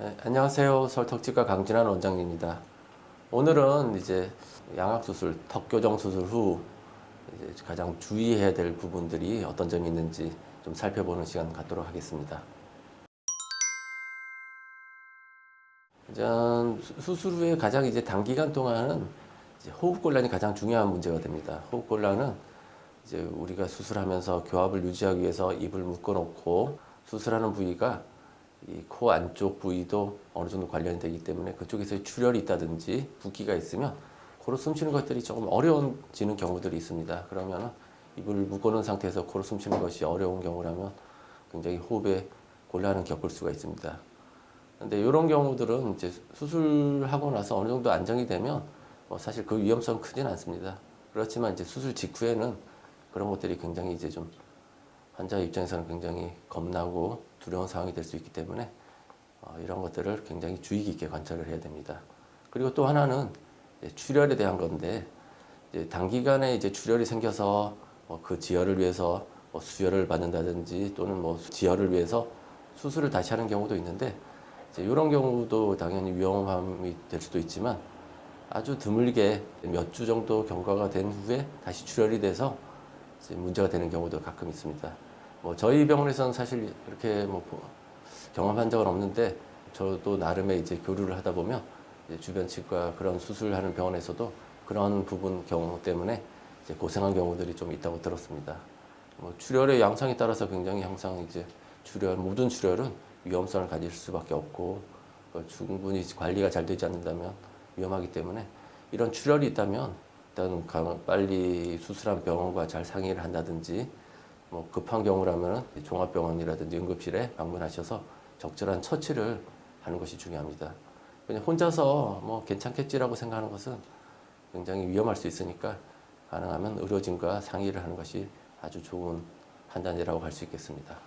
네, 안녕하세요. 서울턱치과 강진환 원장님입니다. 오늘은 이제 양악수술, 턱교정 수술 후 이제 가장 주의해야 될 부분들이 어떤 점이 있는지 좀 살펴보는 시간 갖도록 하겠습니다. 일단 수술 후에 가장 이제 단기간 동안은 이제 호흡곤란이 가장 중요한 문제가 됩니다. 호흡곤란은 이제 우리가 수술하면서 교합을 유지하기 위해서 입을 묶어놓고 수술하는 부위가 이 코 안쪽 부위도 어느 정도 관련이 되기 때문에 그쪽에서 출혈이 있다든지 붓기가 있으면 코로 숨쉬는 것들이 조금 어려워지는 경우들이 있습니다. 그러면 입을 묶어놓은 상태에서 코로 숨쉬는 것이 어려운 경우라면 굉장히 호흡에 곤란을 겪을 수가 있습니다. 근데 이런 경우들은 이제 수술하고 나서 어느 정도 안정이 되면 사실 그 위험성은 크진 않습니다. 그렇지만 이제 수술 직후에는 그런 것들이 굉장히 이제 좀 환자 입장에서는 굉장히 겁나고 두려운 상황이 될 수 있기 때문에 이런 것들을 굉장히 주의 깊게 관찰을 해야 됩니다. 그리고 또 하나는 출혈에 대한 건데 이제 단기간에 이제 출혈이 생겨서 그 지혈을 위해서 수혈을 받는다든지 또는 지혈을 위해서 수술을 다시 하는 경우도 있는데 이제 이런 경우도 당연히 위험함이 될 수도 있지만 아주 드물게 몇 주 정도 경과가 된 후에 다시 출혈이 돼서 이제 문제가 되는 경우도 가끔 있습니다. 저희 병원에서는 사실 이렇게 경험한 적은 없는데 저도 나름의 이제 교류를 하다 보면 이제 주변 치과 그런 수술하는 병원에서도 그런 부분 경우 때문에 이제 고생한 경우들이 좀 있다고 들었습니다. 출혈의 양상에 따라서 굉장히 항상 이제 모든 출혈은 위험성을 가질 수밖에 없고 충분히 관리가 잘 되지 않는다면 위험하기 때문에 이런 출혈이 있다면 일단 빨리 수술한 병원과 잘 상의를 한다든지 급한 경우라면 종합병원이라든지 응급실에 방문하셔서 적절한 처치를 하는 것이 중요합니다. 그냥 혼자서 괜찮겠지라고 생각하는 것은 굉장히 위험할 수 있으니까 가능하면 의료진과 상의를 하는 것이 아주 좋은 판단이라고 할 수 있겠습니다.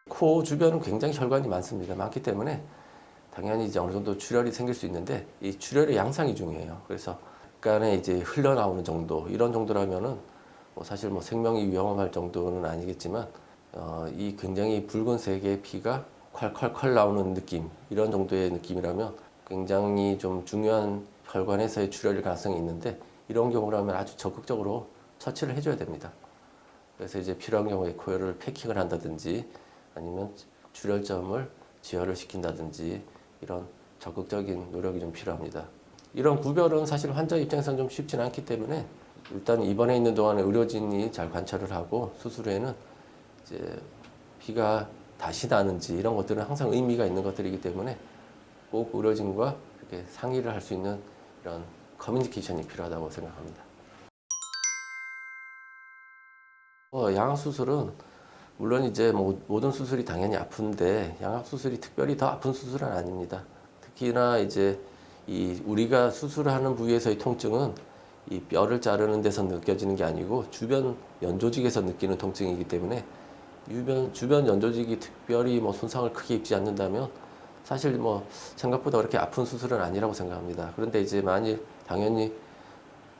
코 주변은 굉장히 혈관이 많기 때문에 당연히 이제 어느 정도 출혈이 생길 수 있는데 이 출혈의 양상이 중요해요. 그래서 약간의 이제 흘러나오는 정도 이런 정도라면은 사실 생명이 위험할 정도는 아니겠지만 이 굉장히 붉은색의 피가 콸콸콸 나오는 느낌 이런 정도의 느낌이라면 굉장히 좀 중요한 혈관에서의 출혈일 가능성이 있는데 이런 경우라면 아주 적극적으로 처치를 해줘야 됩니다. 그래서 이제 필요한 경우에 코열을 패킹을 한다든지 아니면 출혈점을 지혈을 시킨다든지 이런 적극적인 노력이 좀 필요합니다. 이런 구별은 사실 환자 입장에서는 좀 쉽지는 않기 때문에 일단 입원해 있는 동안에 의료진이 잘 관찰을 하고 수술 후에는 이제 피가 다시 나는지 이런 것들은 항상 의미가 있는 것들이기 때문에 꼭 의료진과 이렇게 상의를 할 수 있는 이런 커뮤니케이션이 필요하다고 생각합니다. 양악수술은 물론 이제 모든 수술이 당연히 아픈데 양악수술이 특별히 더 아픈 수술은 아닙니다. 특히나 이제 우리가 수술하는 부위에서의 통증은 이 뼈를 자르는 데서 느껴지는 게 아니고 주변 연조직에서 느끼는 통증이기 때문에 주변 연조직이 특별히 손상을 크게 입지 않는다면 사실 생각보다 그렇게 아픈 수술은 아니라고 생각합니다. 그런데 이제 만일 당연히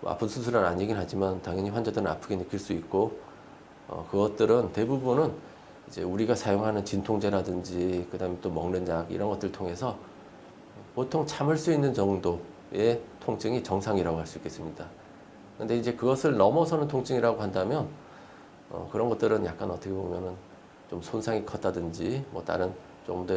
아픈 수술은 아니긴 하지만 당연히 환자들은 아프게 느낄 수 있고 그것들은 대부분은 이제 우리가 사용하는 진통제라든지 그다음에 또 먹는 약 이런 것들 통해서 보통 참을 수 있는 정도의 통증이 정상이라고 할 수 있겠습니다. 근데 이제 그것을 넘어서는 통증이라고 한다면 그런 것들은 약간 어떻게 보면은 좀 손상이 컸다든지 다른 좀 더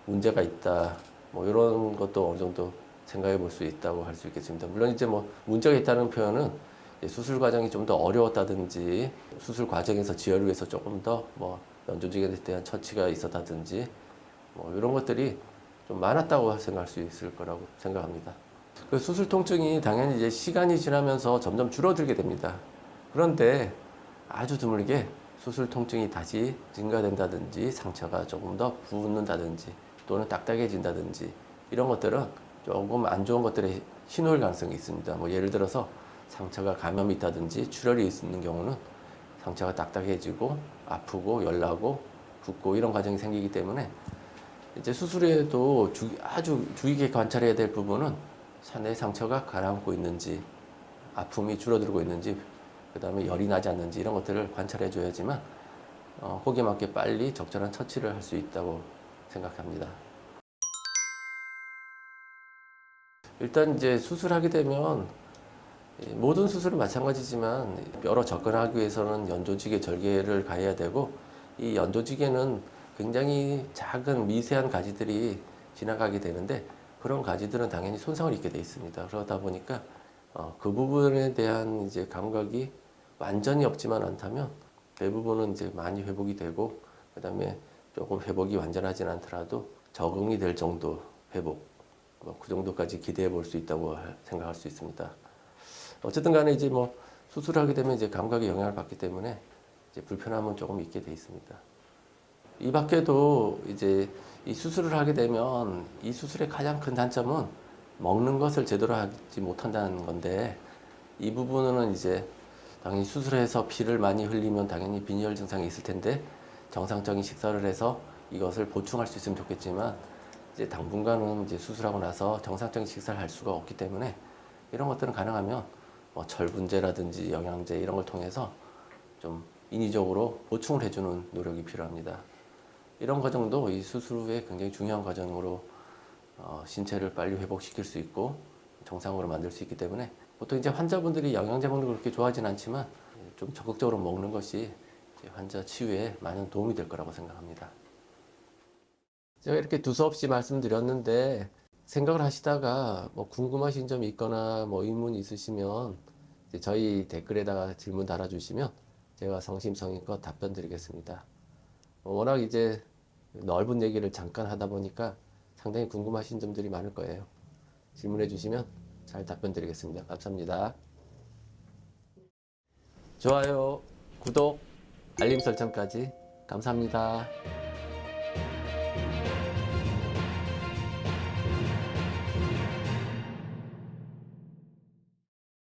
문제가 있다 이런 것도 어느 정도 생각해 볼 수 있다고 할 수 있겠습니다. 물론 이제 문제가 있다는 표현은 수술 과정이 좀 더 어려웠다든지 수술 과정에서 지혈을 위해서 조금 더 연조직에 대한 처치가 있었다든지 이런 것들이 좀 많았다고 생각할 수 있을 거라고 생각합니다. 그 수술 통증이 당연히 이제 시간이 지나면서 점점 줄어들게 됩니다. 그런데 아주 드물게 수술 통증이 다시 증가된다든지 상처가 조금 더 부은다든지 또는 딱딱해진다든지 이런 것들은 조금 안 좋은 것들의 신호일 가능성이 있습니다. 예를 들어서 상처가 감염이 있다든지 출혈이 있는 경우는 상처가 딱딱해지고 아프고 열나고 붓고 이런 과정이 생기기 때문에 이제 수술에도 아주 주의 깊게 관찰해야 될 부분은 내 상처가 가라앉고 있는지 아픔이 줄어들고 있는지 그 다음에 열이 나지 않는지 이런 것들을 관찰해 줘야지만 호기에 맞게 빨리 적절한 처치를 할 수 있다고 생각합니다. 일단 이제 수술하게 되면 모든 수술은 마찬가지지만 뼈로 접근하기 위해서는 연조직의 절개를 가해야 되고, 이 연조직에는 굉장히 작은 미세한 가지들이 지나가게 되는데, 그런 가지들은 당연히 손상을 입게 돼 있습니다. 그러다 보니까 그 부분에 대한 이제 감각이 완전히 없지만 않다면 대부분은 이제 많이 회복이 되고, 그다음에 조금 회복이 완전하진 않더라도 적응이 될 정도 회복, 그 정도까지 기대해 볼 수 있다고 생각할 수 있습니다. 어쨌든 간에 이제 뭐 수술하게 되면 이제 감각에 영향을 받기 때문에 이제 불편함은 조금 있게 돼 있습니다. 이 밖에도 이제 이 수술을 하게 되면 이 수술의 가장 큰 단점은 먹는 것을 제대로 하지 못한다는 건데, 이 부분은 이제 당연히 수술해서 피를 많이 흘리면 당연히 빈혈 증상이 있을 텐데, 정상적인 식사를 해서 이것을 보충할 수 있으면 좋겠지만, 이제 당분간은 이제 수술하고 나서 정상적인 식사를 할 수가 없기 때문에 이런 것들은 가능하면 뭐 철분제라든지 영양제 이런 걸 통해서 좀 인위적으로 보충을 해주는 노력이 필요합니다. 이런 과정도 이 수술 후에 굉장히 중요한 과정으로 신체를 빨리 회복시킬 수 있고 정상으로 만들 수 있기 때문에, 보통 이제 환자분들이 영양제 먹는 걸 그렇게 좋아하진 않지만 좀 적극적으로 먹는 것이 환자 치유에 많은 도움이 될 거라고 생각합니다. 제가 이렇게 두서없이 말씀드렸는데, 생각을 하시다가 뭐 궁금하신 점이 있거나 뭐 의문이 있으시면 이제 저희 댓글에다가 질문 달아주시면 제가 성심성의껏 답변 드리겠습니다. 워낙 이제 넓은 얘기를 잠깐 하다 보니까 상당히 궁금하신 점들이 많을 거예요. 질문해 주시면 잘 답변 드리겠습니다. 감사합니다. 좋아요, 구독, 알림 설정까지 감사합니다.